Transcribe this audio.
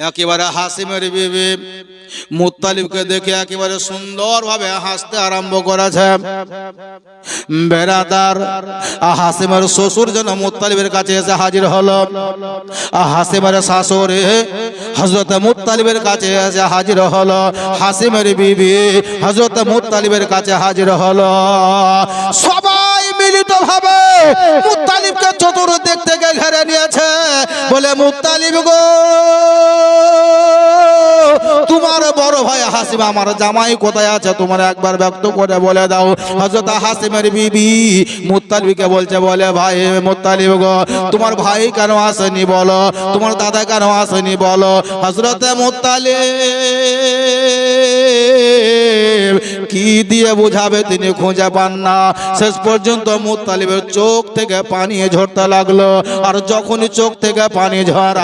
একেবারে হাসিমের বিবি মুত্তালিবকে দেখে একেবারে সুন্দরভাবে হাসতে আরম্ভ করেছে। বেরাদার, হাসিমের শ্বশুর যেন মুত্তালিবের কাছে এসে হাজির হলো। হাসিমের শাশুড়ি হযরত মুত্তালিবের কাছে এসে হাজির হলো। হাসিমের বিবি হযরত মুত্তালিবের কাছে হাজির হলো। সবাই মিলিতভাবে মুত্তালিবকে চতুর্দিক থেকে ঘিরে নিয়েছে। বলে, মুত্তালিব গো, তোমার বড় ভাই হাসিম আমার জামাই কোথায় আছে, তোমার একবার ব্যক্ত করে বলে দাও। হযরত হাসিমের বিবি মুত্তালিবকে বলছে, বলে, ভাই মুত্তালিব গো, তোমার ভাই কেন আসেনি বলো, তোমার দাদা কেন আসেনি বলো। হযরত মুত্তালিব কি দিয়ে বুঝাবে, তিনি খুঁজে পান না। শেষ পর্যন্ত মুত্তালিবের চোখ থেকে পানি ঝরতে লাগলো। আর যখনই চোখ থেকে পানি ঝরা